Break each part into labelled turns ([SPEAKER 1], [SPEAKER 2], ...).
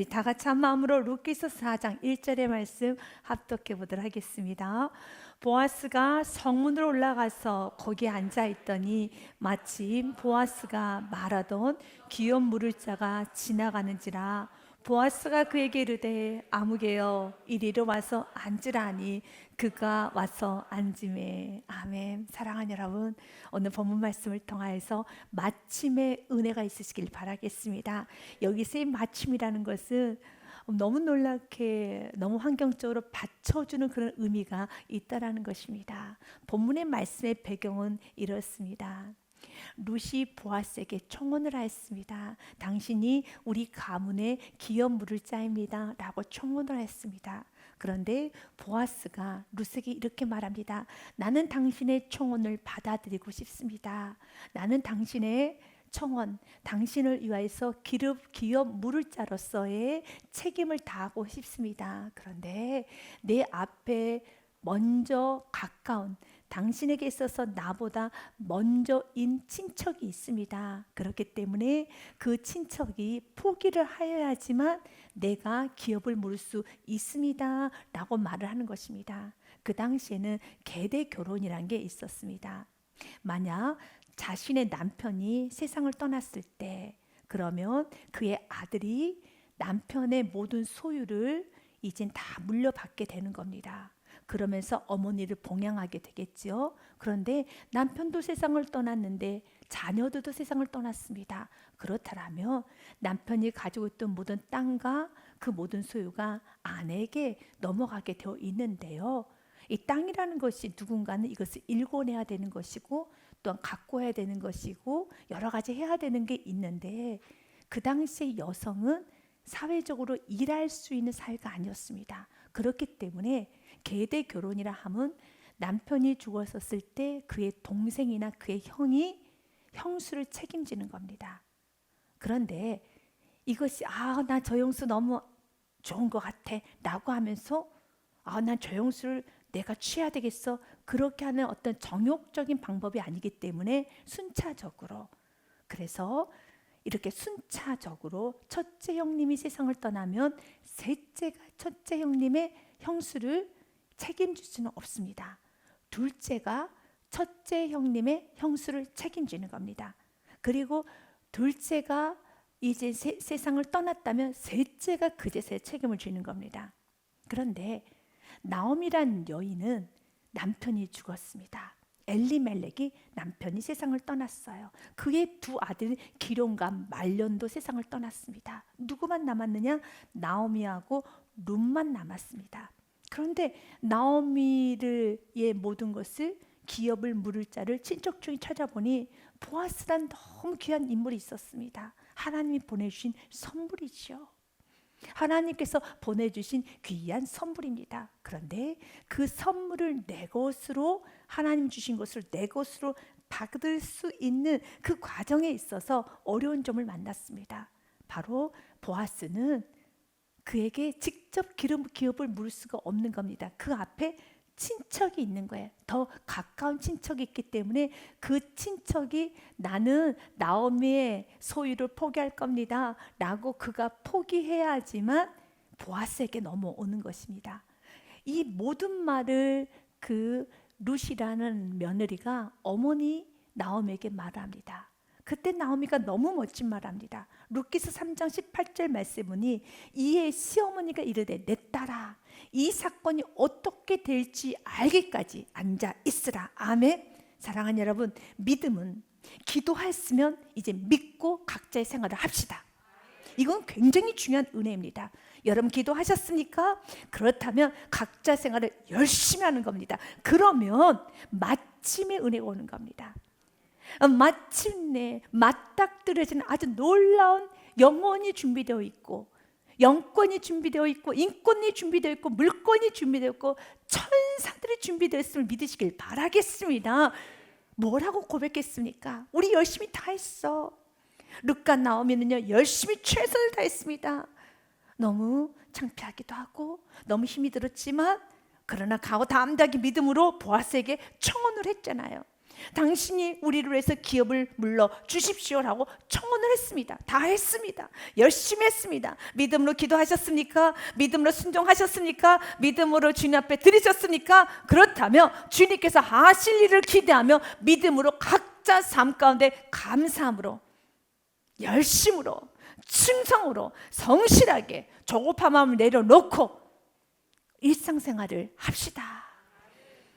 [SPEAKER 1] 우리 다 같이 한 마음으로 룻기서 4장 1절의 말씀 합독해 보도록 하겠습니다. 보아스가 성문으로 올라가서 거기에 앉아 있더니 마침 보아스가 말하던 귀염 물을 자가 지나가는지라. 보아스가 그에게 이르되 아무개여 이리로 와서 앉으라 하니 그가 와서 앉으매. 아멘. 사랑하는 여러분, 오늘 본문 말씀을 통하여서 마침의 은혜가 있으시길 바라겠습니다. 여기서의 마침이라는 것은 너무 놀랍게 너무 환경적으로 받쳐주는 그런 의미가 있다라는 것입니다. 본문의 말씀의 배경은 이렇습니다. 룻이 보아스에게 청혼을 하였습니다. 당신이 우리 가문의 기업 물을 자입니다 라고 청혼을 했습니다. 그런데 보아스가 룻에게 이렇게 말합니다. 나는 당신의 청혼을 받아들이고 싶습니다. 나는 당신의 청혼, 당신을 위하여서 기업 물을 자로서의 책임을 다하고 싶습니다. 그런데 내 앞에 먼저 가까운 당신에게 있어서 나보다 먼저인 친척이 있습니다. 그렇기 때문에 그 친척이 포기를 하여야지만 내가 기업을 물을 수 있습니다 라고 말을 하는 것입니다. 그 당시에는 계대 결혼이라는 게 있었습니다. 만약 자신의 남편이 세상을 떠났을 때, 그러면 그의 아들이 남편의 모든 소유를 이젠 다 물려받게 되는 겁니다. 그러면서 어머니를 봉양하게 되겠죠. 그런데 남편도 세상을 떠났는데 자녀들도 세상을 떠났습니다. 그렇다면 남편이 가지고 있던 모든 땅과 그 모든 소유가 아내에게 넘어가게 되어 있는데요. 이 땅이라는 것이 누군가는 이것을 일궈내야 되는 것이고 또한 갖고 해야 되는 것이고 여러 가지 해야 되는 게 있는데, 그 당시에 여성은 사회적으로 일할 수 있는 사회가 아니었습니다. 그렇기 때문에 계대 결혼이라 함은 남편이 죽었었을 때 그의 동생이나 그의 형이 형수를 책임지는 겁니다. 그런데 이것이 나 저 형수 너무 좋은 것 같아 라고 하면서 난 저 형수를 내가 취해야 되겠어, 그렇게 하는 어떤 정욕적인 방법이 아니기 때문에 순차적으로, 그래서 이렇게 순차적으로 첫째 형님이 세상을 떠나면 셋째가 첫째 형님의 형수를 책임질 수는 없습니다. 둘째가 첫째 형님의 형수를 책임지는 겁니다. 그리고 둘째가 이제 세상을 떠났다면 셋째가 그제서야 책임을 지는 겁니다. 그런데 나오미란 여인은 남편이 죽었습니다. 엘리멜렉이 남편이 세상을 떠났어요. 그의 두 아들 기럯과 말년도 세상을 떠났습니다. 누구만 남았느냐? 나오미하고 룻만 남았습니다. 그런데 나오미의 모든 것을 기업을 물을 자를 친척 중에 찾아보니 보아스란 너무 귀한 인물이 있었습니다. 하나님이 보내주신 선물이죠. 하나님께서 보내주신 귀한 선물입니다. 그런데 그 선물을 내 것으로, 하나님 주신 것을 내 것으로 받을 수 있는 그 과정에 있어서 어려운 점을 만났습니다. 바로 보아스는 그에게 직접 기업을 물을 수가 없는 겁니다. 그 앞에 친척이 있는 거예요. 더 가까운 친척이 있기 때문에 그 친척이 나는 나오미의 소유를 포기할 겁니다 라고 그가 포기해야지만 보아스에게 넘어오는 것입니다. 이 모든 말을 그 룻이라는 며느리가 어머니 나오미에게 말합니다. 그때 나오미가 너무 멋진 말합니다. 룻기서 3장 18절 말씀 보니 이에 시어머니가 이르되 내 딸아 이 사건이 어떻게 될지 알기까지 앉아 있으라. 아멘. 사랑하는 여러분, 믿음은 기도했으면 이제 믿고 각자의 생활을 합시다. 이건 굉장히 중요한 은혜입니다. 여러분 기도하셨습니까? 그렇다면 각자 생활을 열심히 하는 겁니다. 그러면 마침의 은혜가 오는 겁니다. 마침내 맞닥뜨려지는 아주 놀라운 영혼이 준비되어 있고, 영권이 준비되어 있고, 인권이 준비되어 있고, 물권이 준비되어 있고, 천사들이 준비되어 있음을 믿으시길 바라겠습니다. 뭐라고 고백했습니까? 우리 열심히 다 했어. 룻과 나오미는요 열심히 최선을 다했습니다. 너무 창피하기도 하고 너무 힘이 들었지만 그러나 가고 담대하게 믿음으로 보아스에게 청혼을 했잖아요. 당신이 우리를 위해서 기업을 물러 주십시오라고 청원을 했습니다. 다 했습니다. 열심히 했습니다. 믿음으로 기도하셨습니까? 믿음으로 순종하셨습니까? 믿음으로 주님 앞에 드리셨습니까? 그렇다면 주님께서 하실 일을 기대하며 믿음으로 각자 삶 가운데 감사함으로, 열심으로, 충성으로, 성실하게 조급한 마음을 내려놓고 일상생활을 합시다.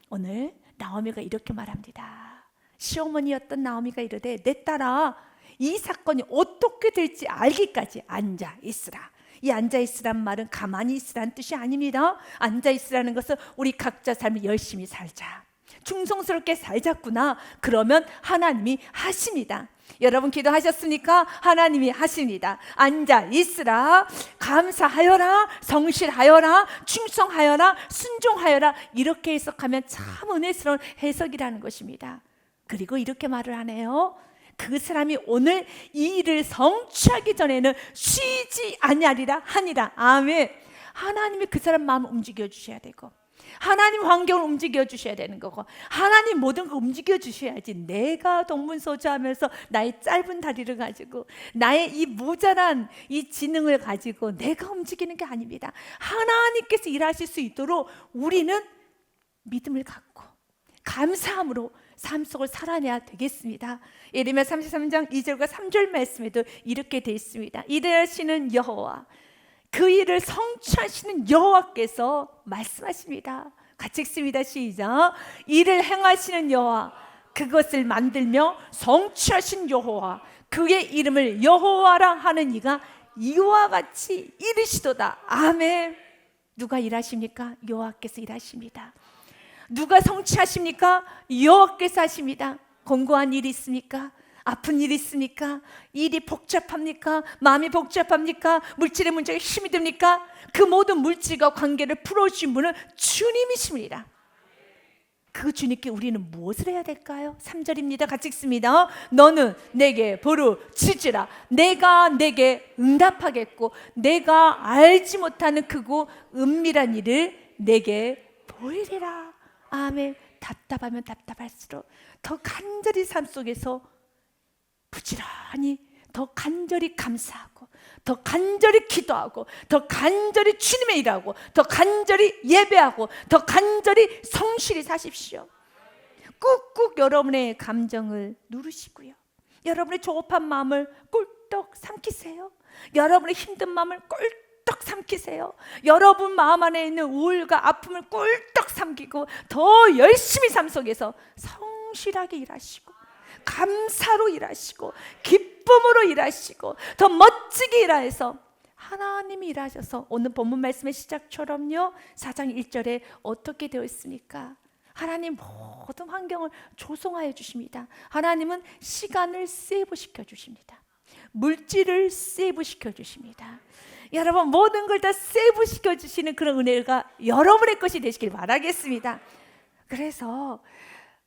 [SPEAKER 1] 오늘 나오미가 이렇게 말합니다. 시어머니였던 나오미가 이르되 내 딸아, 이 사건이 어떻게 될지 알기까지 앉아 있으라. 이 앉아 있으란 말은 가만히 있으라는 뜻이 아닙니다. 앉아 있으라는 것은 우리 각자 삶을 열심히 살자, 충성스럽게 살자꾸나. 그러면 하나님이 하십니다. 여러분 기도하셨습니까? 하나님이 하십니다. 앉아 있으라, 감사하여라, 성실하여라, 충성하여라, 순종하여라. 이렇게 해석하면 참 은혜스러운 해석이라는 것입니다. 그리고 이렇게 말을 하네요. 그 사람이 오늘 이 일을 성취하기 전에는 쉬지 아니하리라 하니라. 아멘. 하나님이 그 사람 마음을 움직여 주셔야 되고, 하나님 환경을 움직여 주셔야 되는 거고, 하나님 모든 걸 움직여 주셔야지. 내가 동문서주하면서 나의 짧은 다리를 가지고, 나의 이 모자란 이 지능을 가지고 내가 움직이는 게 아닙니다. 하나님께서 일하실 수 있도록 우리는 믿음을 갖고 감사함으로 삶 속을 살아내야 되겠습니다. 예레미야 33장 2절과 3절 말씀에도 이렇게 되어 있습니다. 일하시는 여호와, 그 일을 성취하시는 여호와께서 말씀하십니다. 같이 읽습니다. 시작. 일을 행하시는 여호와, 그것을 만들며 성취하신 여호와, 그의 이름을 여호와라 하는 이가 이와 같이 이르시도다. 아멘. 누가 일하십니까? 여호와께서 일하십니다. 누가 성취하십니까? 여호와께서 하십니다. 공고한 일이 있습니까? 아픈 일이 있습니까? 일이 복잡합니까? 마음이 복잡합니까? 물질의 문제가 힘이 듭니까? 그 모든 물질과 관계를 풀어주신 분은 주님이십니다. 그 주님께 우리는 무엇을 해야 될까요? 3절입니다. 같이 읽습니다. 너는 내게 부르짖으라. 내가 내게 응답하겠고 내가 알지 못하는 크고 은밀한 일을 내게 보이리라. 아멘. 답답하면 답답할수록 더 간절히 삶 속에서 부지런히 더 간절히 감사하고, 더 간절히 기도하고, 더 간절히 주님의 일하고, 더 간절히 예배하고, 더 간절히 성실히 사십시오. 꾹꾹 여러분의 감정을 누르시고요, 여러분의 조급한 마음을 꿀떡 삼키세요. 여러분의 힘든 마음을 꿀떡 삼키세요. 여러분 마음 안에 있는 우울과 아픔을 꿀떡 삼키고 더 열심히 삶 속에서 성실하게 일하시고, 감사로 일하시고, 기쁨으로 일하시고, 더 멋지게 일하여서 하나님이 일하셔서 오늘 본문 말씀의 시작처럼요, 4장 1절에 어떻게 되어 있습니까? 하나님 모든 환경을 조성하여 주십니다. 하나님은 시간을 세이브시켜 주십니다. 물질을 세이브시켜 주십니다. 여러분 모든 걸 다 세이브시켜 주시는 그런 은혜가 여러분의 것이 되시길 바라겠습니다. 그래서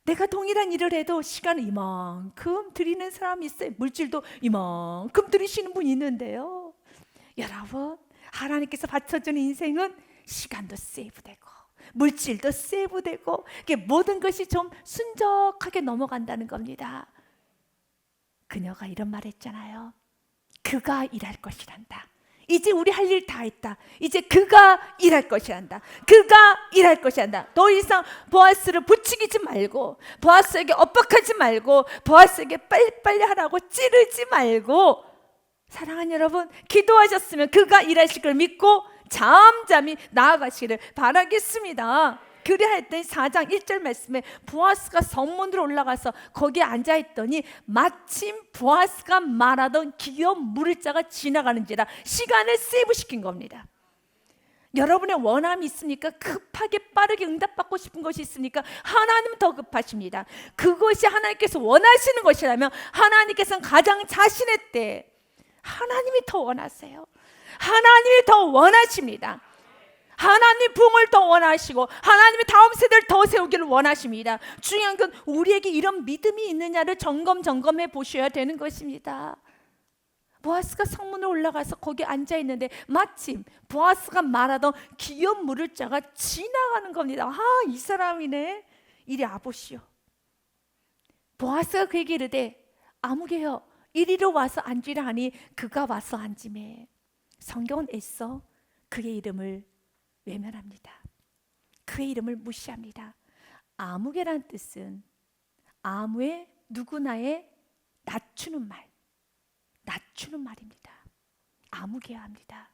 [SPEAKER 1] 내가 동일한 일을 해도 시간을 이만큼 드리는 사람이 있어요. 물질도 이만큼 드리시는 분이 있는데요, 여러분 하나님께서 바쳐주는 인생은 시간도 세이브되고 물질도 세이브되고, 이게 모든 것이 좀 순적하게 넘어간다는 겁니다. 그녀가 이런 말 했잖아요. 그가 일할 것이란다. 이제 우리 할 일 다 했다. 이제 그가 일할 것이란다. 그가 일할 것이란다. 더 이상 보아스를 부추기지 말고, 보아스에게 엇박하지 말고, 보아스에게 빨리빨리 하라고 찌르지 말고, 사랑하는 여러분, 기도하셨으면 그가 일하실 걸 믿고 잠잠히 나아가시기를 바라겠습니다. 그래야 했더니 4장 1절 말씀에 보아스가 성문으로 올라가서 거기에 앉아있더니 마침 보아스가 말하던 기업 물을 자가 지나가는지라. 시간을 세이브시킨 겁니다. 여러분의 원함이 있습니까? 급하게 빠르게 응답받고 싶은 것이 있습니까? 하나님은 더 급하십니다. 그것이 하나님께서 원하시는 것이라면 하나님께서는 가장 자신의 때에 하나님이 더 원하세요. 하나님이 더 원하십니다. 하나님 부흥을 더 원하시고 하나님의 다음 세대를 더 세우기를 원하십니다. 중요한 건 우리에게 이런 믿음이 있느냐를 점검해 보셔야 되는 것입니다. 보아스가 성문에 올라가서 거기 앉아있는데 마침 보아스가 말하던 기업 물을 자가 지나가는 겁니다. 아, 이 사람이네. 이리 와보시오. 보아스가 그에게 이르되 아무개여 이리로 와서 앉으라 하니 그가 와서 앉으매. 성경은 애써 그의 이름을 외면합니다. 그의 이름을 무시합니다. 아무개란 뜻은 아무의 누구나의 낮추는 말, 낮추는 말입니다. 아무개야 합니다.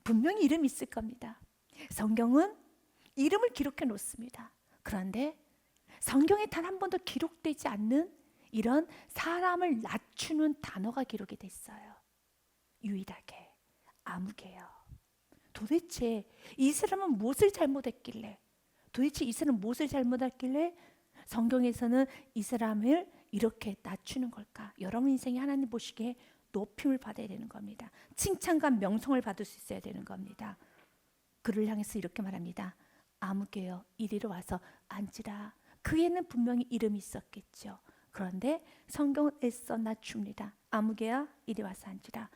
[SPEAKER 1] 분명히 이름이 있을 겁니다. 성경은 이름을 기록해 놓습니다. 그런데 성경에 단 한 번도 기록되지 않는 이런 사람을 낮추는 단어가 기록이 됐어요. 유일하게 아무개요. 도대체 이 사람은 무엇을 잘못했길래, 도대체 이 사람은 무엇을 잘못했길래 성경에서는 이 사람을 이렇게 낮추는 걸까? 여러분 인생이 하나님 보시기에 높임을 받아야 되는 겁니다. 칭찬과 명성을 받을 수 있어야 되는 겁니다. 그를 향해서 이렇게 말합니다. 아무개여 이리로 와서 앉으라. 그에는 분명히 이름이 있었겠죠. 그런데 성경은 애써 낮춥니다. 아무개야 이리 와서 앉으라.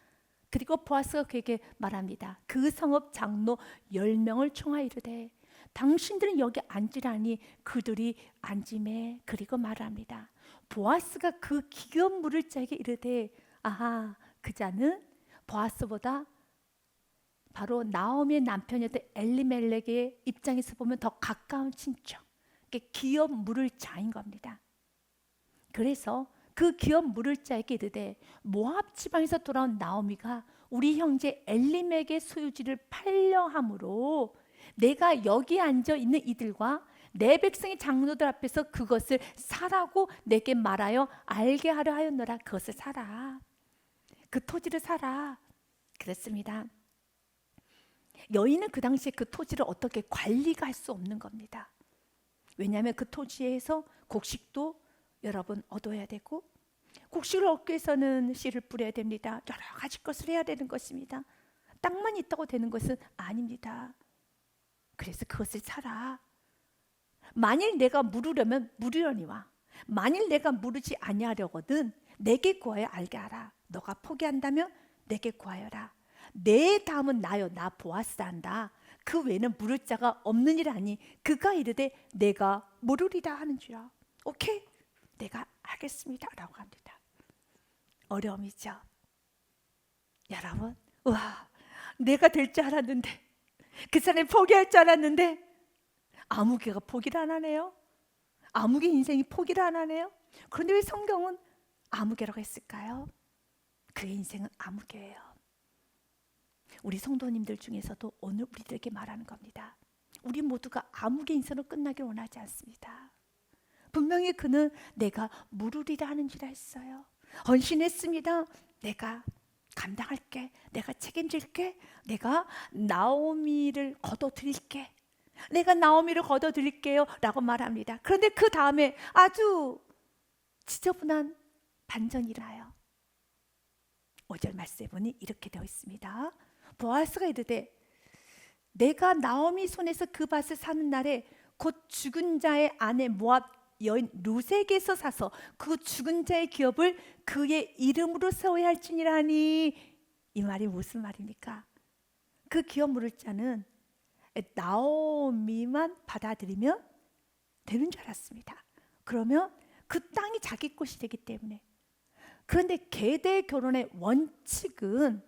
[SPEAKER 1] 그리고 보아스가 그에게 말합니다. 그 성읍 장로 10명을 청하여 이르되 당신들은 여기 앉으라니 그들이 앉으매. 그리고 말합니다. 보아스가 그 기업 물을 자에게 이르되 아하 그 자는 보아스보다 바로 나오미의 남편이었던 엘리멜렉의 입장에서 보면 더 가까운 친척, 기업 물을 자인 겁니다. 그래서 그 기업 물을 자에게 이르되 모압 지방에서 돌아온 나오미가 우리 형제 엘리멜렉의 소유지를 팔려 함으로 내가 여기 앉아 있는 이들과 내 백성의 장로들 앞에서 그것을 사라고 내게 말하여 알게 하려 하였노라. 그것을 사라. 그 토지를 사라. 그랬습니다. 여인은 그 당시에 그 토지를 어떻게 관리가 할 수 없는 겁니다. 왜냐하면 그 토지에서 곡식도 여러분 얻어야 되고, 곡식을 얻기 위해서는 씨를 뿌려야 됩니다. 여러 가지 것을 해야 되는 것입니다. 땅만 있다고 되는 것은 아닙니다. 그래서 그것을 사라. 만일 내가 물으려면 물으려니와 만일 내가 물으지 아니하려거든 내게 구하여 알게 하라. 너가 포기한다면 내게 구하여라. 내 다음은 나요 나 보아스라 한다. 그 외에는 물을 자가 없느니라니 그가 이르되 내가 물으리라 하는지라. 오케이 내가 하겠습니다 라고 합니다. 어려움이죠. 여러분 와 내가 될 줄 알았는데 그 사람이 포기할 줄 알았는데 아무개가 포기를 안 하네요. 아무개 인생이 포기를 안 하네요. 그런데 왜 성경은 아무개라고 했을까요? 그의 인생은 아무개예요. 우리 성도님들 중에서도 오늘 우리들에게 말하는 겁니다. 우리 모두가 아무개 인생으로 끝나길 원하지 않습니다. 분명히 그는 내가 물으리라 하는지라 했어요. 헌신했습니다. 내가 감당할게. 내가 책임질게. 내가 나오미를 거둬드릴게. 내가 나오미를 거둬드릴게요 라고 말합니다. 그런데 그 다음에 아주 지저분한 반전이 일어나요. 5절 말씀에 보니 이렇게 되어 있습니다. 보아스가 이르되 내가 나오미 손에서 그 밭을 사는 날에 곧 죽은 자의 아내 모압 여인 루색에서 사서 그 죽은 자의 기업을 그의 이름으로 세워야 할지니라니. 이 말이 무슨 말입니까? 그 기업 물을 자는 나오미만 받아들이면 되는 줄 알았습니다. 그러면 그 땅이 자기 것이 되기 때문에. 그런데 계대 결혼의 원칙은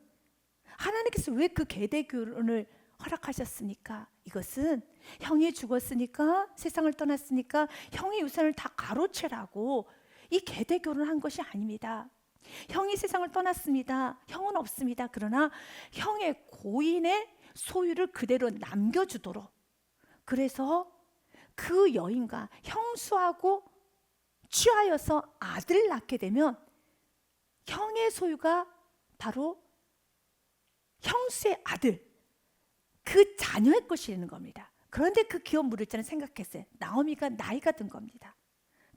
[SPEAKER 1] 하나님께서 왜 그 계대 결혼을 허락하셨습니까? 이것은 형이 죽었으니까 세상을 떠났으니까 형의 유산을 다 가로채라고 이 계대 결혼한 것이 아닙니다. 형이 세상을 떠났습니다. 형은 없습니다. 그러나 형의 고인의 소유를 그대로 남겨주도록. 그래서 그 여인과 형수하고 취하여서 아들을 낳게 되면 형의 소유가 바로 형수의 아들, 그 자녀의 것이 되는 겁니다. 그런데 그 기업 물을 자는 생각했어요. 나오미가 나이가 든 겁니다.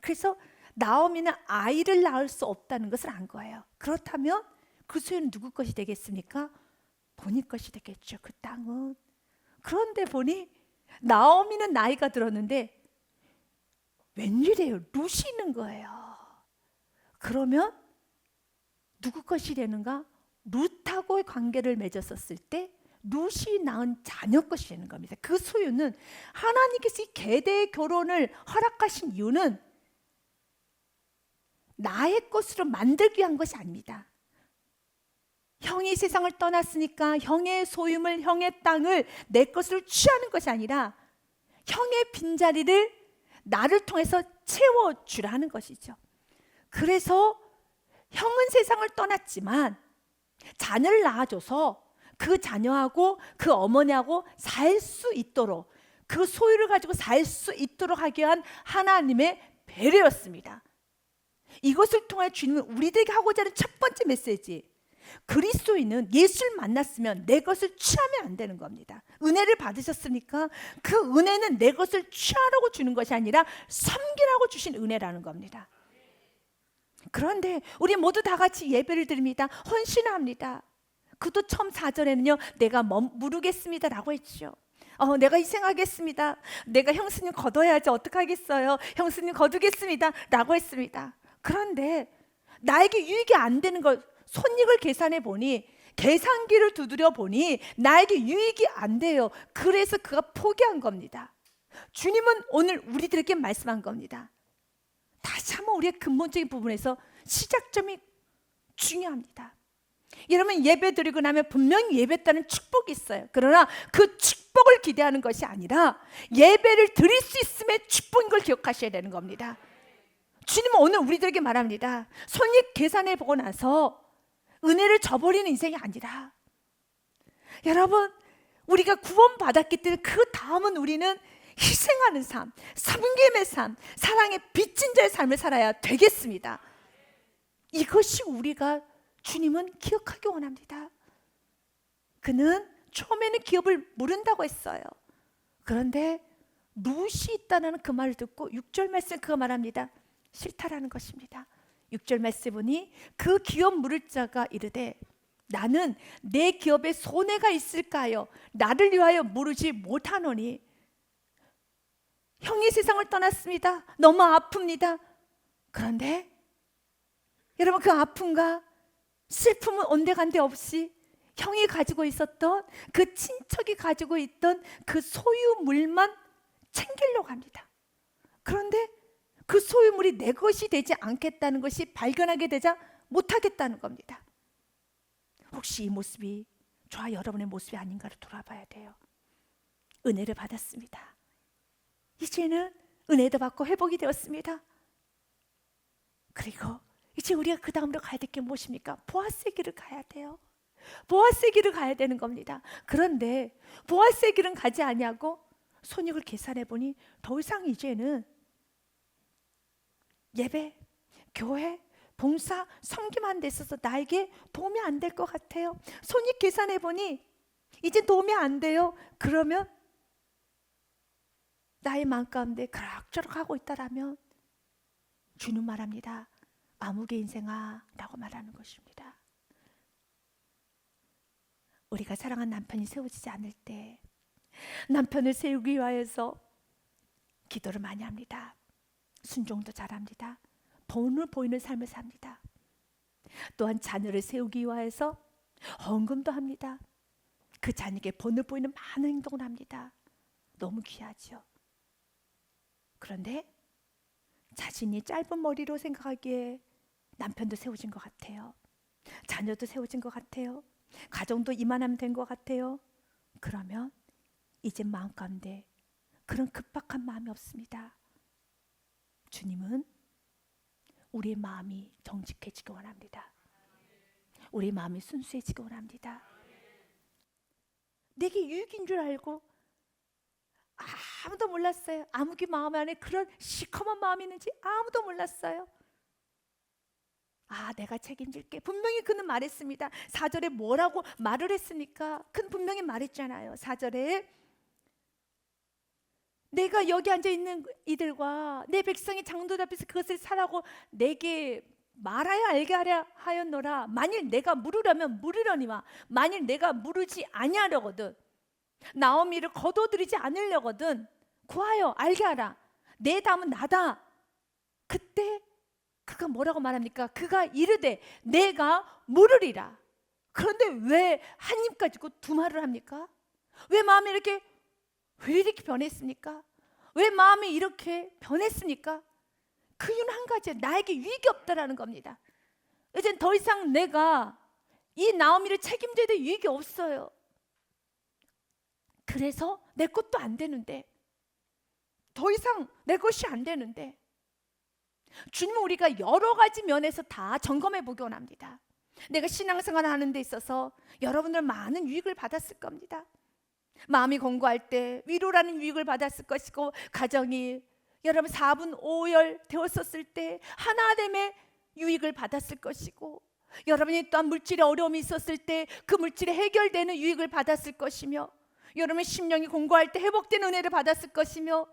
[SPEAKER 1] 그래서 나오미는 아이를 낳을 수 없다는 것을 안 거예요. 그렇다면 그 소유는 누구 것이 되겠습니까? 본인 것이 되겠죠. 그 땅은. 그런데 보니 나오미는 나이가 들었는데 웬일이에요? 룻이 있는 거예요. 그러면 누구 것이 되는가? 룻하고의 관계를 맺었었을 때 룻이 낳은 자녀 것이 되는 겁니다. 그 소유는 하나님께서 이 계대의 결혼을 허락하신 이유는 나의 것으로 만들기 위한 것이 아닙니다. 형이 세상을 떠났으니까 형의 소유물, 형의 땅을 내 것으로 취하는 것이 아니라 형의 빈자리를 나를 통해서 채워주라는 것이죠. 그래서 형은 세상을 떠났지만 자녀를 낳아줘서 그 자녀하고 그 어머니하고 살 수 있도록, 그 소유를 가지고 살 수 있도록 하기 위한 하나님의 배려였습니다. 이것을 통해 주님은 우리들에게 하고자 하는 첫 번째 메시지, 그리스도인은 예수를 만났으면 내 것을 취하면 안 되는 겁니다. 은혜를 받으셨으니까 그 은혜는 내 것을 취하라고 주는 것이 아니라 섬기라고 주신 은혜라는 겁니다. 그런데 우리 모두 다 같이 예배를 드립니다. 헌신합니다. 그도 처음 4절에는요, 내가 무르겠습니다 라고 했죠. 내가 희생하겠습니다. 내가 형수님 거둬야지 어떡하겠어요. 형수님 거두겠습니다 라고 했습니다. 그런데 나에게 유익이 안 되는 것, 손익을 계산해 보니, 계산기를 두드려 보니 나에게 유익이 안 돼요. 그래서 그가 포기한 겁니다. 주님은 오늘 우리들에게 말씀한 겁니다. 다시 한번 우리의 근본적인 부분에서 시작점이 중요합니다. 여러분, 예배 드리고 나면 분명히 예배 따는 축복이 있어요. 그러나 그 축복을 기대하는 것이 아니라 예배를 드릴 수 있음의 축복인 걸 기억하셔야 되는 겁니다. 주님은 오늘 우리들에게 말합니다. 손익 계산해 보고 나서 은혜를 저버리는 인생이 아니라, 여러분, 우리가 구원받았기 때문에 그 다음은 우리는 희생하는 삶, 섬김의 삶, 사랑의 빚진 자의 삶을 살아야 되겠습니다. 이것이 우리가 주님은 기억하기 원합니다. 그는 처음에는 기업을 물은다고 했어요. 그런데 룻이 있다는 그 말을 듣고 6절 말씀에 그가 말합니다. 싫다라는 것입니다. 6절 말씀에 보니 그 기업 물을 자가 이르되 나는 내 기업에 손해가 있을까요? 나를 위하여 물으지 못하노니. 형이 세상을 떠났습니다. 너무 아픕니다. 그런데 여러분, 그 아픔과 슬픔은 온데간데 없이 형이 가지고 있었던, 그 친척이 가지고 있던 그 소유물만 챙기려고 합니다. 그런데 그 소유물이 내 것이 되지 않겠다는 것이 발견하게 되자 못하겠다는 겁니다. 혹시 이 모습이 저와 여러분의 모습이 아닌가를 돌아봐야 돼요. 은혜를 받았습니다. 이제는 은혜도 받고 회복이 되었습니다. 그리고 이제 우리가 그 다음으로 가야 될 게 무엇입니까? 보아스의 길을 가야 돼요. 보아스의 길을 가야 되는 겁니다. 그런데 보아스의 길은 가지 아니하고 손익을 계산해 보니 더 이상 이제는 예배, 교회, 봉사, 섬김하는 데 있어서 나에게 도움이 안 될 것 같아요. 손익 계산해 보니 이제 도움이 안 돼요. 그러면 나의 마음 가운데 그럭저럭 하고 있다라면 주는 말합니다. 암흑의 인생아 라고 말하는 것입니다. 우리가 사랑한 남편이 세워지지 않을 때 남편을 세우기 위하여서 기도를 많이 합니다. 순종도 잘합니다. 본을 보이는 삶을 삽니다. 또한 자녀를 세우기 위하여서 헌금도 합니다. 그 자녀에게 본을 보이는 많은 행동을 합니다. 너무 귀하죠. 그런데 자신이 짧은 머리로 생각하기에 남편도 세워진 것 같아요. 자녀도 세워진 것 같아요. 가정도 이만하면 된 것 같아요. 그러면 이제 마음 가운데 그런 급박한 마음이 없습니다. 주님은 우리의 마음이 정직해지기 원합니다. 우리의 마음이 순수해지기 원합니다. 내게 유익인 줄 알고 아무도 몰랐어요. 암흑의 마음 안에 그런 시커먼 마음이 있는지 아무도 몰랐어요. 내가 책임질게. 분명히 그는 말했습니다. 4절에 뭐라고 말을 했습니까? 그는 분명히 말했잖아요. 4절에 내가 여기 앉아있는 이들과 내 백성이 장로들 앞에서 그것을 사라고 내게 말하여 알게 하려 하였노라. 만일 내가 물으려면 물으려니와 만일 내가 물으지 아니하려거든 나오미를 거둬들이지 않으려거든 구하여 알게 하라. 내 다음은 나다. 그때 그가 뭐라고 말합니까? 그가 이르되 내가 물으리라. 그런데 왜 한 입 가지고 두 말을 합니까? 왜 마음이 왜 이렇게 변했습니까? 왜 마음이 이렇게 변했습니까? 그 이유는 한 가지예요. 나에게 유익이 없다라는 겁니다. 이젠 더 이상 내가 이 나오미를 책임져야 될 유익이 없어요. 그래서 내 것도 안 되는데, 더 이상 내 것이 안 되는데, 주님은 우리가 여러 가지 면에서 다 점검해 보기 원합니다. 내가 신앙생활을 하는 데 있어서 여러분들 많은 유익을 받았을 겁니다. 마음이 공고할 때 위로라는 유익을 받았을 것이고, 가정이 여러분 4분 5열 되었었을 때 하나됨의 유익을 받았을 것이고, 여러분이 또한 물질의 어려움이 있었을 때 그 물질이 해결되는 유익을 받았을 것이며, 여러분의 심령이 공고할 때 회복된 은혜를 받았을 것이며,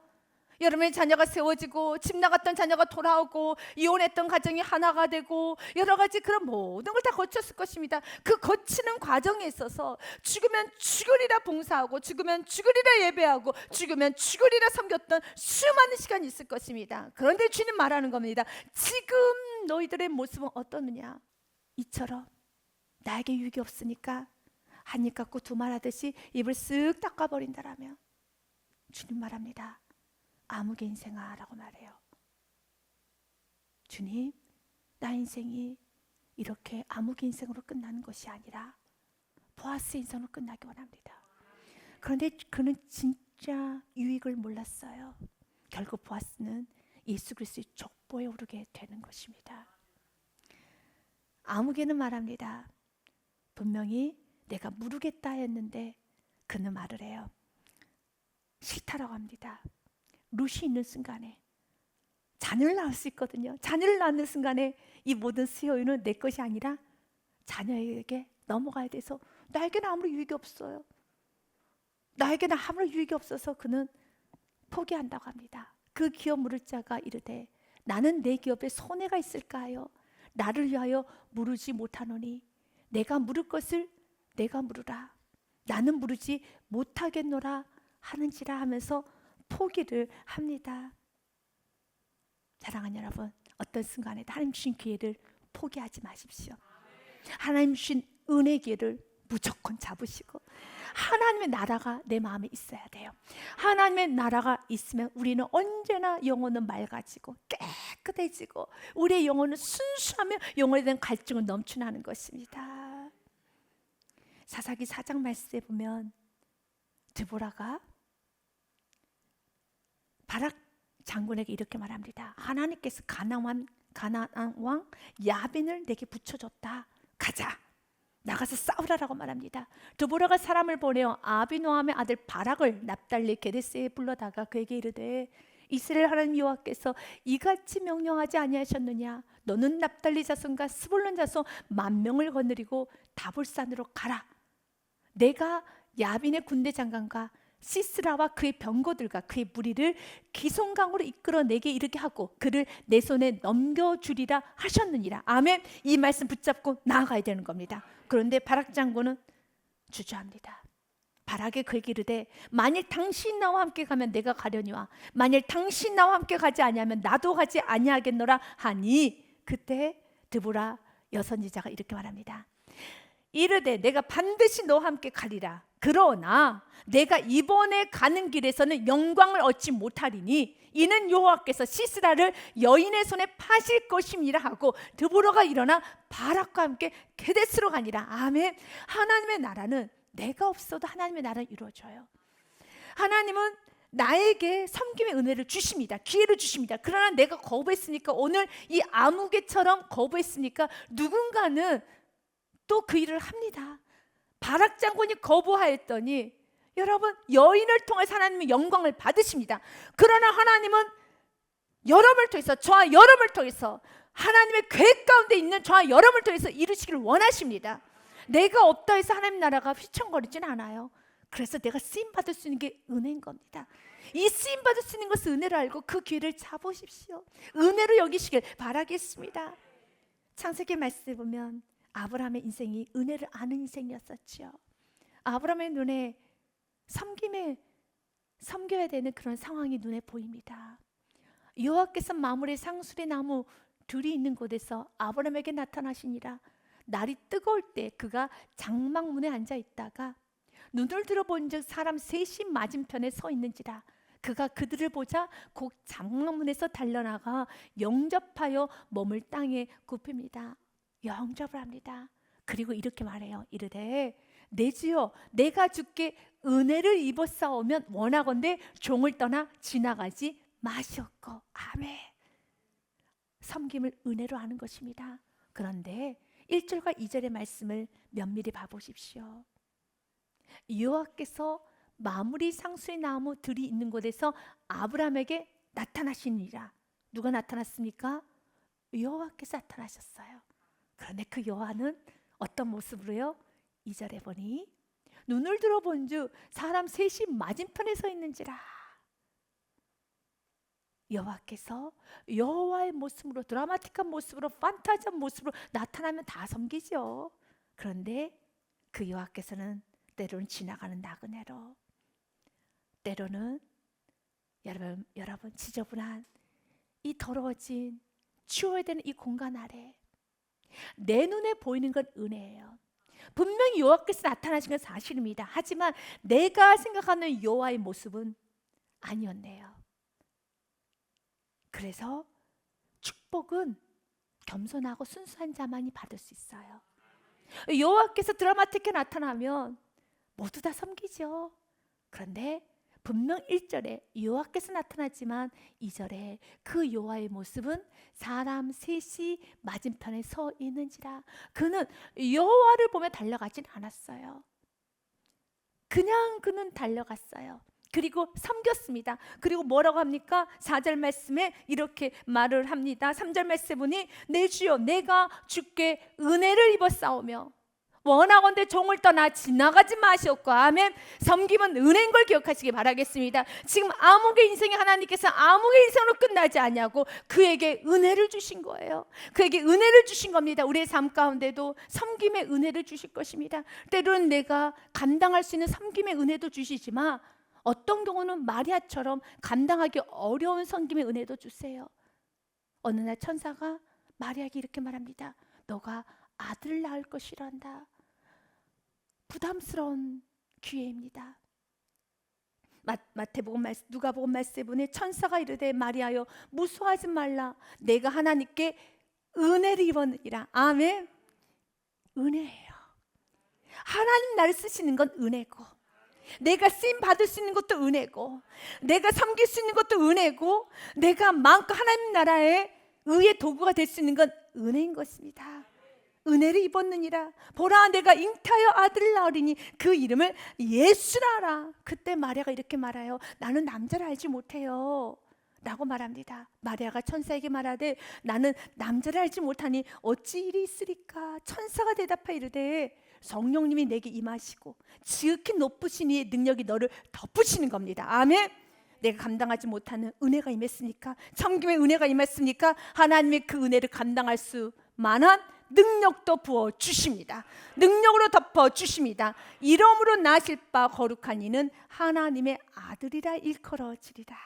[SPEAKER 1] 여러분의 자녀가 세워지고 집 나갔던 자녀가 돌아오고 이혼했던 가정이 하나가 되고 여러 가지 그런 모든 걸 다 거쳤을 것입니다. 그 거치는 과정에 있어서 죽으면 죽으리라 봉사하고 죽으면 죽으리라 예배하고 죽으면 죽으리라 섬겼던 수많은 시간이 있을 것입니다. 그런데 주님 말하는 겁니다. 지금 너희들의 모습은 어떠느냐? 이처럼 나에게 유익이 없으니까 한 입 갖고 두 말 하듯이 입을 쓱 닦아버린다라면, 주님 말합니다. 아무개 인생아 라고 말해요. 주님, 나 인생이 이렇게 아무개 인생으로 끝나는 것이 아니라 보아스 인생으로 끝나기 원합니다. 그런데 그는 진짜 유익을 몰랐어요. 결국 보아스는 예수 그리스도의 족보에 오르게 되는 것입니다. 아무개는 말합니다. 분명히 내가 무르겠다 했는데 그는 말을 해요. 싫다라고 합니다. 룻이 있는 순간에 자녀를 낳을 수 있거든요. 자녀를 낳는 순간에 이 모든 수요는 내 것이 아니라 자녀에게 넘어가야 돼서 나에게는 아무런 유익이 없어요. 나에게는 아무런 유익이 없어서 그는 포기한다고 합니다. 그 기업 물을 자가 이르되 나는 내 기업에 손해가 있을까요? 나를 위하여 물으지 못하노니 내가 물을 것을 내가 물으라. 나는 물으지 못하겠노라 하는지라 하면서 포기를 합니다. 사랑하는 여러분, 어떤 순간에도 하나님 주신 기회를 포기하지 마십시오. 하나님 주신 은혜 기회를 무조건 잡으시고, 하나님의 나라가 내 마음에 있어야 돼요. 하나님의 나라가 있으면 우리는 언제나 영혼은 맑아지고 깨끗해지고 우리의 영혼은 순수하며 영혼에 대한 갈증을 넘쳐나는 것입니다. 사사기 4장 말씀에 보면 드보라가 바락 장군에게 이렇게 말합니다. 하나님께서 가나안 왕 야빈을 내게 붙여줬다. 가자, 나가서 싸우라라고 말합니다. 드보라가 사람을 보내어 아비노함의 아들 바락을 납달리 게데스에 불러다가 그에게 이르되 이스라엘 하나님 여호와께서 이같이 명령하지 아니하셨느냐? 너는 납달리 자손과 스불론 자손 10,000명을 거느리고 다볼산으로 가라. 내가 야빈의 군대 장관과 시스라와 그의 병거들과 그의 무리를 기송강으로 이끌어 내게 이르게 하고 그를 내 손에 넘겨주리라 하셨느니라. 아멘. 이 말씀 붙잡고 나아가야 되는 겁니다. 그런데 바락 장군은 주저합니다. 바락에 그에게 이르되 만일 당신 나와 함께 가면 내가 가려니와 만일 당신 나와 함께 가지 아니하면 나도 가지 아니하겠노라 하니, 그때 드보라 여선지자가 이렇게 말합니다. 이르되 내가 반드시 너와 함께 가리라. 그러나 내가 이번에 가는 길에서는 영광을 얻지 못하리니 이는 여호와께서 시스라를 여인의 손에 파실 것임이라 하고 드보라가 일어나 바락과 함께 게데스로 가니라. 아멘. 하나님의 나라는 내가 없어도 하나님의 나라는 이루어져요. 하나님은 나에게 섬김의 은혜를 주십니다. 기회를 주십니다. 그러나 내가 거부했으니까, 오늘 이 아무개처럼 거부했으니까 누군가는 또 그 일을 합니다. 바락 장군이 거부하였더니 여러분, 여인을 통해서 하나님의 영광을 받으십니다. 그러나 하나님은 여러분을 통해서, 저와 여러분을 통해서, 하나님의 계획 가운데 있는 저와 여러분을 통해서 이루시기를 원하십니다. 내가 없다 해서 하나님 나라가 휘청거리진 않아요. 그래서 내가 쓰임받을 수 있는 게 은혜인 겁니다. 이 쓰임받을 수 있는 것을 은혜로 알고 그 기회를 잡으십시오. 은혜로 여기시길 바라겠습니다. 창세기 말씀에 보면 아브라함의 인생이 은혜를 아는 인생이었었죠. 아브라함의 눈에 섬겨야 되는 그런 상황이 눈에 보입니다. 여호와께서 마물의 상수리 나무 둘이 있는 곳에서 아브라함에게 나타나시니라. 날이 뜨거울 때 그가 장막문에 앉아 있다가 눈을 들어본즉 사람 셋이 맞은편에 서 있는지라. 그가 그들을 보자 곧 장막문에서 달려나가 영접하여 몸을 땅에 굽힙니다. 영접을 합니다. 그리고 이렇게 말해요. 이르되 내 주여 내가 주께 은혜를 입었사오면 원하건대 종을 떠나 지나가지 마시옵고. 아멘. 섬김을 은혜로 하는 것입니다. 그런데 1절과 2절의 말씀을 면밀히 봐보십시오. 여호와께서 마무리 상수의 나무 들이 있는 곳에서 아브라함에게 나타나시니라. 누가 나타났습니까? 여호와께서 나타나셨어요. 그런데 그 여호와는 어떤 모습으로요? 2절에 보니 눈을 들어본 즉 사람 셋이 맞은편에 서 있는지라. 여호와께서 여호와의 모습으로, 드라마틱한 모습으로, 판타지한 모습으로 나타나면 다 섬기죠. 그런데 그 여호와께서는 때로는 지나가는 나그네로, 때로는 여러분 지저분한 이 더러워진 치워야 되는 이 공간 아래 내 눈에 보이는 건 은혜예요. 분명히 여호와께서 나타나신 건 사실입니다. 하지만 내가 생각하는 여호와의 모습은 아니었네요. 그래서 축복은 겸손하고 순수한 자만이 받을 수 있어요. 여호와께서 드라마틱하게 나타나면 모두 다 섬기죠. 그런데 분명 1절에 여호와께서 나타났지만 2절에 그 여호와의 모습은 사람 셋이 맞은편에 서 있는지라. 그는 여호와를 보며 달려가진 않았어요. 그냥 그는 달려갔어요. 그리고 섬겼습니다. 그리고 뭐라고 합니까? 4절 말씀에 이렇게 말을 합니다. 3절 말씀에 보니 내 주여 내가 주께 은혜를 입었사오며 원하건대 종을 떠나 지나가지 마시옵고. 아멘. 섬김은 은혜인 걸 기억하시기 바라겠습니다. 지금 아무개 인생에 하나님께서 아무개 인생으로 끝나지 않냐고 그에게 은혜를 주신 거예요. 그에게 은혜를 주신 겁니다. 우리의 삶 가운데도 섬김의 은혜를 주실 것입니다. 때로는 내가 감당할 수 있는 섬김의 은혜도 주시지만 어떤 경우는 마리아처럼 감당하기 어려운 섬김의 은혜도 주세요. 어느 날 천사가 마리아에게 이렇게 말합니다. 너가 아들을 낳을 것이란다. 부담스러운 기회입니다. 마태복음 누가복음 말씀에 보니 천사가 이르되 마리아여 무서워하지 말라. 내가 하나님께 은혜를 입었느니라. 아멘. 은혜예요. 하나님 나를 쓰시는 건 은혜고, 내가 쓰임 받을 수 있는 것도 은혜고, 내가 섬길 수 있는 것도 은혜고, 내가 마음껏 하나님 나라의 의의 도구가 될 수 있는 건 은혜인 것입니다. 은혜를 입었느니라. 보라 내가 잉타하여 아들을 낳으리니 그 이름을 예수라라. 그때 마리아가 이렇게 말해요. 나는 남자를 알지 못해요 라고 말합니다. 마리아가 천사에게 말하되 나는 남자를 알지 못하니 어찌 일이 있으리까. 천사가 대답하여 이르되 성령님이 내게 임하시고 지극히 높으신 이의 능력이 너를 덮으시는 겁니다. 아멘. 내가 감당하지 못하는 은혜가 임했으니까, 섬김의 은혜가 임했으니까 하나님의 그 은혜를 감당할 수 만한 능력도 부어 주십니다. 능력으로 덮어 주십니다. 이름으로 나실 바 거룩한 이는 하나님의 아들이라 일컬어지리라.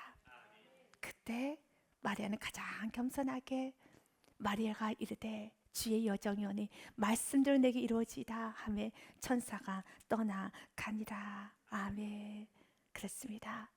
[SPEAKER 1] 그때 마리아는 가장 겸손하게 마리아가 이르되 주의 여정이오니 말씀대로 내게 이루어지이다 하며 천사가 떠나가니라. 아멘. 그렇습니다.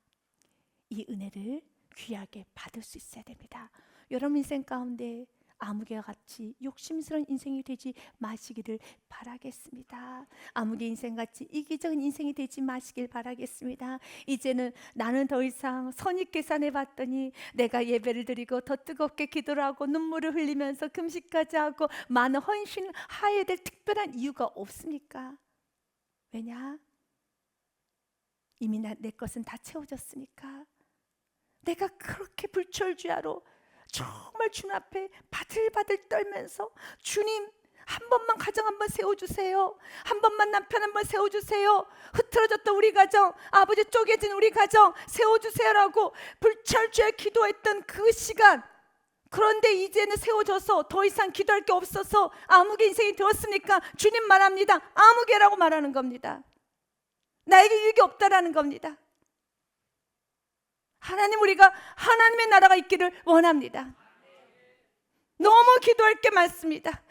[SPEAKER 1] 이 은혜를 귀하게 받을 수 있어야 됩니다. 여러분 인생 가운데 아무개와 같이 욕심스러운 인생이 되지 마시기를 바라겠습니다. 아무개 인생같이 이기적인 인생이 되지 마시길 바라겠습니다. 이제는 나는 더 이상 선입 계산해봤더니 내가 예배를 드리고 더 뜨겁게 기도를 하고 눈물을 흘리면서 금식까지 하고 많은 헌신을 하여야 될 특별한 이유가 없습니까? 왜냐? 이미 내 것은 다 채워졌으니까. 내가 그렇게 불철주야로 정말 주님 앞에 바들바들 떨면서 주님 한 번만 가정 한번 세워주세요. 한 번만 남편 한번 세워주세요. 흐트러졌던 우리 가정, 아버지 쪼개진 우리 가정 세워주세요라고 불철주야 기도했던 그 시간. 그런데 이제는 세워져서 더 이상 기도할 게 없어서 아무개 인생이 되었으니까 주님 말합니다. 아무개라고 말하는 겁니다. 나에게 유익이 없다라는 겁니다. 하나님, 우리가 하나님의 나라가 있기를 원합니다. 너무 기도할 게 많습니다.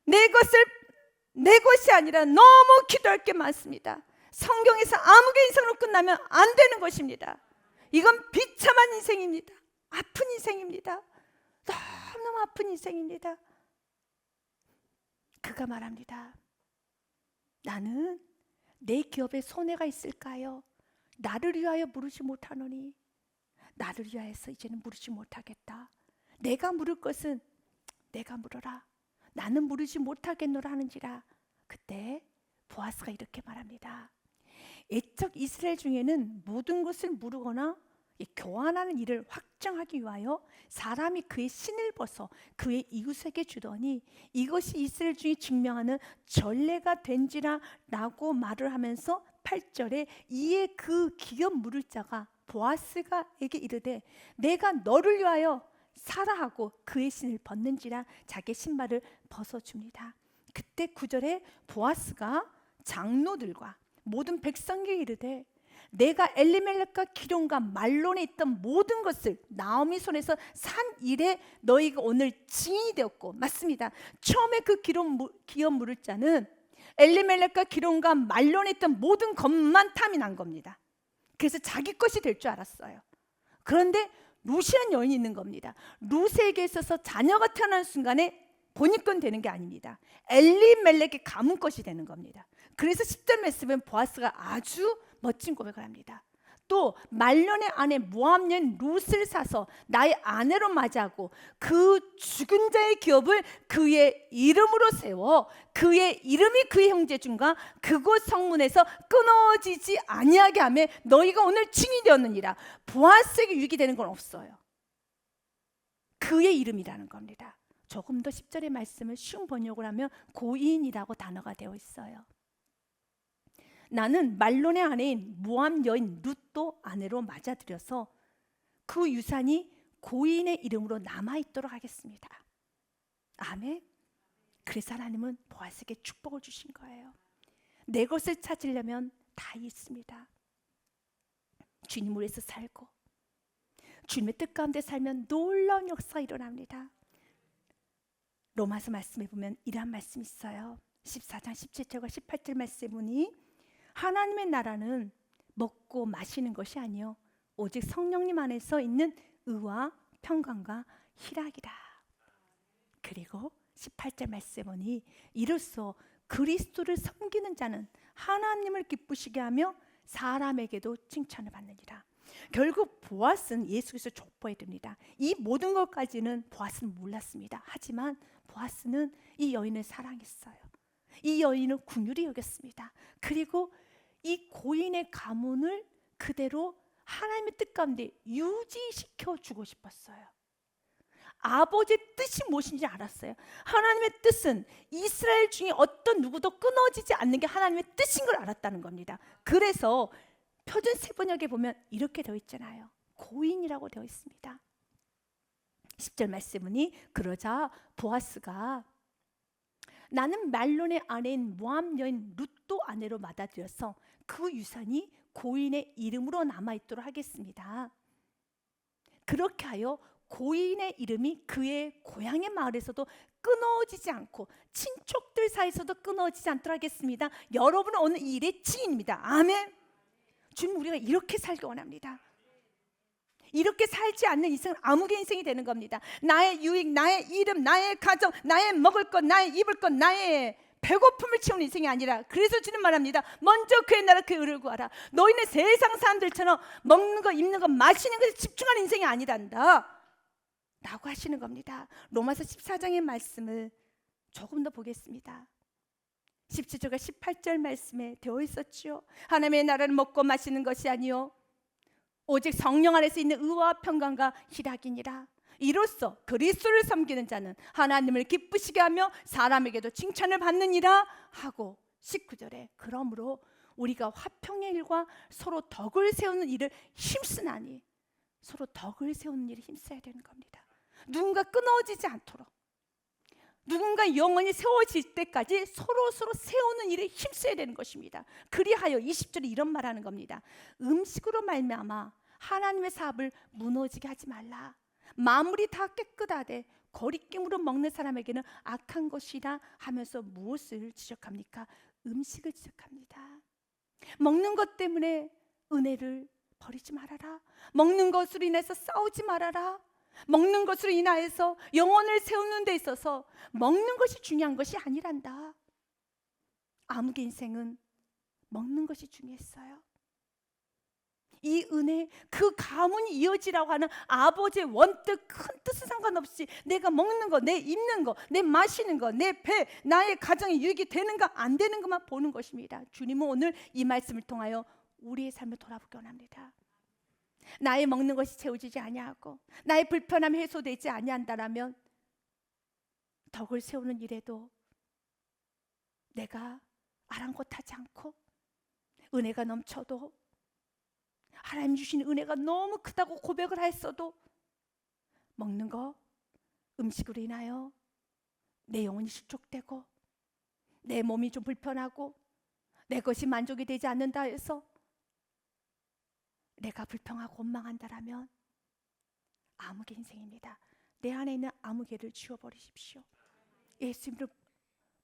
[SPEAKER 1] 내 것이 아니라 너무 기도할 게 많습니다. 성경에서 아무개 인생으로 끝나면 안 되는 것입니다. 이건 비참한 인생입니다. 아픈 인생입니다. 너무너무 아픈 인생입니다. 그가 말합니다. 나는 내 기업에 손해가 있을까요? 나를 위하여 물으지 못하노니 나를 위하여서 이제는 물으지 못하겠다. 내가 물을 것은 내가 물어라. 나는 물으지 못하겠노라 하는지라. 그때 보아스가 이렇게 말합니다. 애적 이스라엘 중에는 모든 것을 물으거나 교환하는 일을 확정하기 위하여 사람이 그의 신을 벗어 그의 이웃에게 주더니 이것이 이스라엘 중에 증명하는 전례가 된지라 라고 말을 하면서 8절에 이에 그 기업 물을 자가 보아스가에게 이르되 내가 너를 위하여 사라 하고 그의 신을 벗는지라 자기 신발을 벗어줍니다. 그때 9절에 보아스가 장로들과 모든 백성에게 이르되 내가 엘리멜렉과 기런과 말론에 있던 모든 것을 나오미 손에서 산 일에 너희가 오늘 증인이 되었고, 맞습니다. 처음에 그 기업 물을 자는 엘리멜렉과 기런과 말론에 있던 모든 것만 탐이 난 겁니다. 그래서 자기 것이 될 줄 알았어요. 그런데 룻이라는 여인이 있는 겁니다. 룻에게 있어서 자녀가 태어나는 순간에 본인 건 되는 게 아닙니다. 엘리멜렉의 가문 것이 되는 겁니다. 그래서 10절 말씀은 보아스가 아주 멋진 고백을 합니다. 또 말론의 아내 모압 여인 룻을 사서 나의 아내로 맞이하고 그 죽은 자의 기업을 그의 이름으로 세워 그의 이름이 그의 형제중과 그곳 성문에서 끊어지지 아니하게 하며 너희가 오늘 증인이 되었느니라. 보아스에게 유익이 되는 건 없어요. 그의 이름이라는 겁니다. 조금 더 10절의 말씀을 쉬운 번역을 하면 고인이라고 단어가 되어 있어요. 나는 말론의 아내인 모압 여인 룻도 아내로 맞아들여서 그 유산이 고인의 이름으로 남아있도록 하겠습니다. 아멘. 그래서 하나님은 보아스에게 축복을 주신 거예요. 내 것을 찾으려면 다 있습니다. 주님을 위해서 살고 주님의 뜻 가운데 살면 놀라운 역사가 일어납니다. 로마서 말씀에 보면 이러한 말씀이 있어요. 14장 17절과 18절 말씀에 보니 하나님의 나라는 먹고 마시는 것이 아니요 오직 성령님 안에서 있는 의와 평강과 희락이라. 그리고 18절 말씀에 보니 이로써 그리스도를 섬기는 자는 하나님을 기쁘시게 하며 사람에게도 칭찬을 받느니라. 결국 보아스는 예수 그리스도 족보에 듭니다. 이 모든 것까지는 보아스는 몰랐습니다. 하지만 보아스는 이 여인을 사랑했어요. 이 여인을 긍휼히 여겼습니다. 그리고 이 고인의 가문을 그대로 하나님의 뜻 가운데 유지시켜 주고 싶었어요. 아버지의 뜻이 무엇인지 알았어요. 하나님의 뜻은 이스라엘 중에 어떤 누구도 끊어지지 않는 게 하나님의 뜻인 걸 알았다는 겁니다. 그래서 표준 세번역에 보면 이렇게 되어 있잖아요. 고인이라고 되어 있습니다. 10절 말씀은 그러자 보아스가 나는 말론의 아내인 모압 여인 룻도 아내로 받아들여서 그 유산이 고인의 이름으로 남아있도록 하겠습니다. 그렇게 하여 고인의 이름이 그의 고향의 마을에서도 끊어지지 않고 친척들 사이에서도 끊어지지 않도록 하겠습니다. 여러분은 오늘 이 일의 증인입니다. 아멘. 주님, 우리가 이렇게 살기 원합니다. 이렇게 살지 않는 인생은 암흑의 인생이 되는 겁니다. 나의 유익, 나의 이름, 나의 가정, 나의 먹을 것, 나의 입을 것, 나의 배고픔을 채우는 인생이 아니라, 그래서 주님 말합니다. 먼저 그의 나라 그의 의를 구하라. 너희는 세상 사람들처럼 먹는 거, 입는 거, 마시는 것에 집중하는 인생이 아니란다 라고 하시는 겁니다. 로마서 14장의 말씀을 조금 더 보겠습니다. 17절과 18절 말씀에 되어 있었지요. 하나님의 나라는 먹고 마시는 것이 아니요 오직 성령 안에서 있는 의와 평강과 희락이니라. 이로써 그리스도를 섬기는 자는 하나님을 기쁘시게 하며 사람에게도 칭찬을 받느니라 하고, 19절에 그러므로 우리가 화평의 일과 서로 덕을 세우는 일을 힘쓰나니, 서로 덕을 세우는 일을 힘써야 되는 겁니다. 누군가 끊어지지 않도록, 누군가 영원히 세워질 때까지 서로 세우는 일에 힘써야 되는 것입니다. 그리하여 20절에 이런 말하는 겁니다. 음식으로 말미암아 하나님의 사업을 무너지게 하지 말라. 마물이 다 깨끗하되 거리낌으로 먹는 사람에게는 악한 것이라 하면서 무엇을 지적합니까? 음식을 지적합니다. 먹는 것 때문에 은혜를 버리지 말아라. 먹는 것으로 인해서 싸우지 말아라. 먹는 것으로 인하여서 영혼을 세우는 데 있어서 먹는 것이 중요한 것이 아니란다. 아무개 인생은 먹는 것이 중요했어요. 이 은혜, 그 가문이 이어지라고 하는 아버지의 원뜻, 큰 뜻은 상관없이 내가 먹는 거, 내 입는 거, 내 마시는 거, 내 배, 나의 가정이 유익이 되는가 안 되는 것만 보는 것입니다. 주님은 오늘 이 말씀을 통하여 우리의 삶을 돌아보기 원합니다. 나의 먹는 것이 채워지지 아니하고 나의 불편함이 해소되지 아니한다라면 덕을 세우는 일에도 내가 아랑곳하지 않고 은혜가 넘쳐도 하나님 주신 은혜가 너무 크다고 고백을 했어도 먹는 거, 음식으로 인하여 내 영혼이 실족되고 내 몸이 좀 불편하고 내 것이 만족이 되지 않는다 해서 내가 불평하고 원망한다라면 아무개 인생입니다. 내 안에 있는 아무개를 지워버리십시오. 예수님을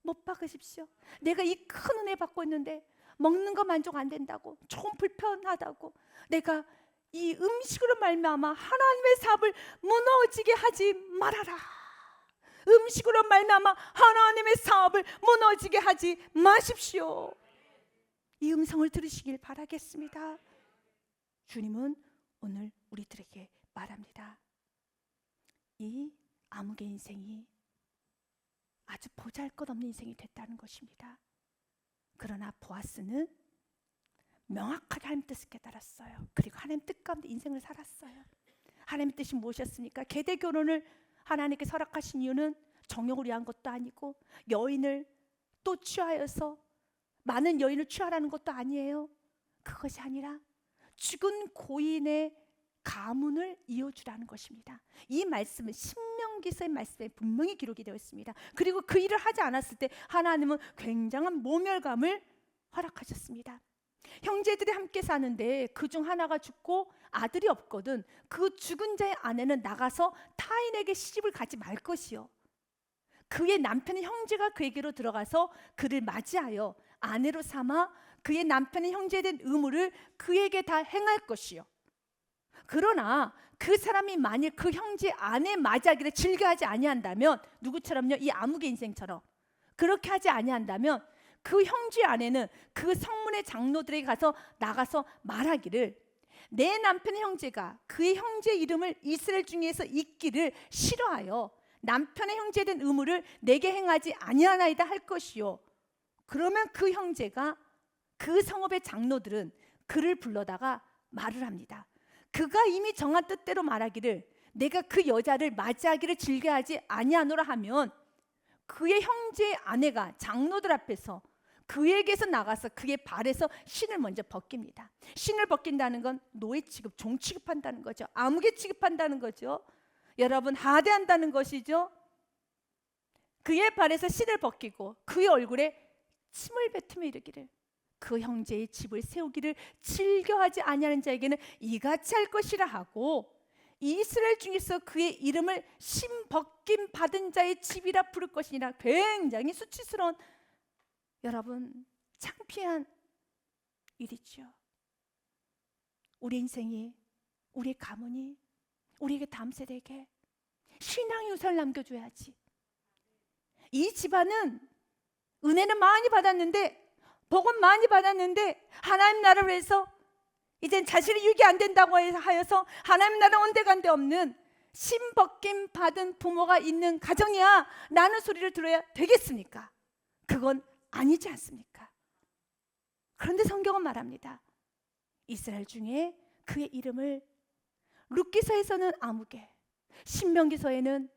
[SPEAKER 1] 못 박으십시오. 내가 이 큰 은혜 받고 있는데 먹는 거 만족 안 된다고, 조금 불편하다고, 내가 이 음식으로 말미암아 하나님의 사업을 무너지게 하지 말아라. 음식으로 말미암아 하나님의 사업을 무너지게 하지 마십시오. 이 음성을 들으시길 바라겠습니다. 주님은 오늘 우리들에게 말합니다. 이 아무개 인생이 아주 보잘것없는 인생이 됐다는 것입니다. 그러나 보아스는 명확하게 하나님 뜻을 깨달았어요. 그리고 하나님 뜻 가운데 인생을 살았어요. 하나님의 뜻이 무엇이었습니까? 계대 결혼을 하나님께 허락하신 이유는 정욕을 위한 것도 아니고 여인을 또 취하여서 많은 여인을 취하라는 것도 아니에요. 그것이 아니라 죽은 고인의 가문을 이어주라는 것입니다. 이 말씀은 신명기서의 말씀에 분명히 기록이 되어 있습니다. 그리고 그 일을 하지 않았을 때 하나님은 굉장한 모멸감을 허락하셨습니다. 형제들이 함께 사는데 그중 하나가 죽고 아들이 없거든. 그 죽은 자의 아내는 나가서 타인에게 시집을 가지 말 것이요, 그의 남편의 형제가 그에게로 들어가서 그를 맞이하여 아내로 삼아 그의 남편의 형제에 대한 의무를 그에게 다 행할 것이요, 그러나 그 사람이 만일 그 형제의 아내 맞이하기를 즐겨하지 아니한다면, 누구처럼요? 이 아무개 인생처럼 그렇게 하지 아니한다면 그 형제의 아내는 그 성문의 장로들에게 가서 나가서 말하기를, 내 남편의 형제가 그의 형제의 이름을 이스라엘 중에서 잊기를 싫어하여 남편의 형제에 대한 의무를 내게 행하지 아니하나이다 할 것이요, 그러면 그 형제가, 그 성읍의 장로들은 그를 불러다가 말을 합니다. 그가 이미 정한 뜻대로 말하기를, 내가 그 여자를 맞이하기를 즐겨하지 아니하노라 하면 그의 형제의 아내가 장로들 앞에서 그에게서 나가서 그의 발에서 신을 먼저 벗깁니다. 신을 벗긴다는 건 노예 취급, 종 취급한다는 거죠. 아무개 취급한다는 거죠. 여러분, 하대한다는 것이죠. 그의 발에서 신을 벗기고 그의 얼굴에 침을 뱉으며 이르기를, 그 형제의 집을 세우기를 즐겨하지 아니하는 자에게는 이같이 할 것이라 하고, 이스라엘 중에서 그의 이름을 신 벗김 받은 자의 집이라 부를 것이니라. 굉장히 수치스러운, 여러분, 창피한 일이죠. 우리 인생이, 우리의 가문이 우리에게 다음 세대에게 신앙의 유산을 남겨줘야지. 이 집안은 은혜는 많이 받았는데, 복은 많이 받았는데 하나님 나라를 위해서 이젠 자신이 유익이 안 된다고 하여서 하나님 나라 온데간데 없는 신벗김 받은 부모가 있는 가정이야 라는 소리를 들어야 되겠습니까? 그건 아니지 않습니까? 그런데 성경은 말합니다. 이스라엘 중에 그의 이름을 룻기서에서는 아무개, 신명기서에는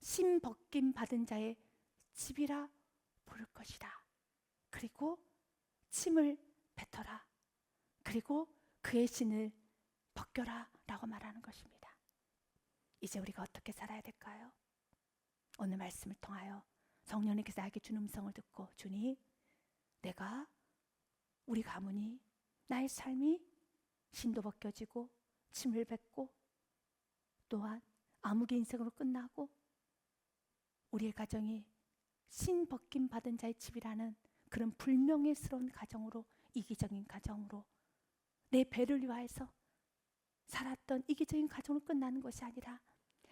[SPEAKER 1] 신벗김 받은 자의 집이라 부를 것이다. 그리고 침을 뱉어라. 그리고 그의 신을 벗겨라 라고 말하는 것입니다. 이제 우리가 어떻게 살아야 될까요? 오늘 말씀을 통하여 성령님께서 나에게 준 음성을 듣고, 주님, 내가, 우리 가문이, 나의 삶이 신도 벗겨지고 침을 뱉고 또한 아무개 인생으로 끝나고 우리의 가정이 신 벗김 받은 자의 집이라는 그런 불명예스러운 가정으로, 이기적인 가정으로, 내 배를 위하여서 살았던 이기적인 가정으로 끝나는 것이 아니라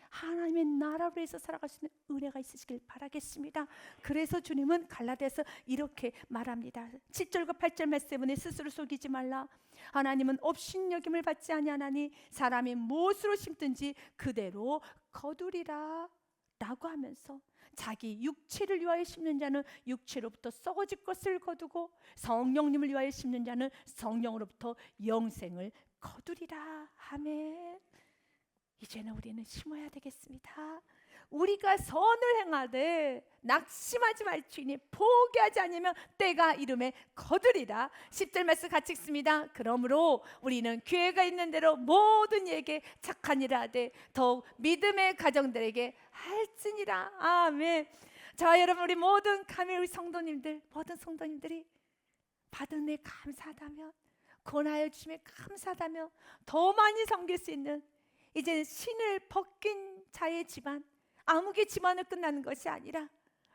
[SPEAKER 1] 하나님의 나라로 해서 살아갈 수 있는 은혜가 있으시길 바라겠습니다. 그래서 주님은 갈라디아서 이렇게 말합니다. 7절과 8절 말씀에 스스로 속이지 말라. 하나님은 업신여김을 받지 아니하나니 사람이 무엇으로 심든지 그대로 거두리라 라고 하면서 자기 육체를 위하여 심는 자는 육체로부터 썩어질 것을 거두고 성령님을 위하여 심는 자는 성령으로부터 영생을 거두리라. 아멘. 이제는 우리는 심어야 되겠습니다. 우리가 선을 행하되 낙심하지 말지니 포기하지 않으면 때가 이름에 거두리라. 10절 말씀 같이 읽습니다. 그러므로 우리는 기회가 있는 대로 모든 이에게 착한 일을 하되 더욱 믿음의 가정들에게 할지니라. 아멘. 자, 여러분, 우리 모든 가밀 성도님들, 모든 성도님들이 받은 애 감사하다면, 권하여 주심에 감사하다면 더 많이 섬길 수 있는, 이제 신을 벗긴 자의 집안, 아무개 집안을 끝나는 것이 아니라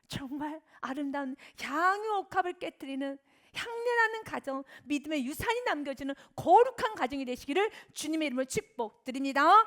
[SPEAKER 1] 정말 아름다운 향유옥합을 깨뜨리는 향내나는 가정, 믿음의 유산이 남겨지는 거룩한 가정이 되시기를 주님의 이름으로 축복드립니다.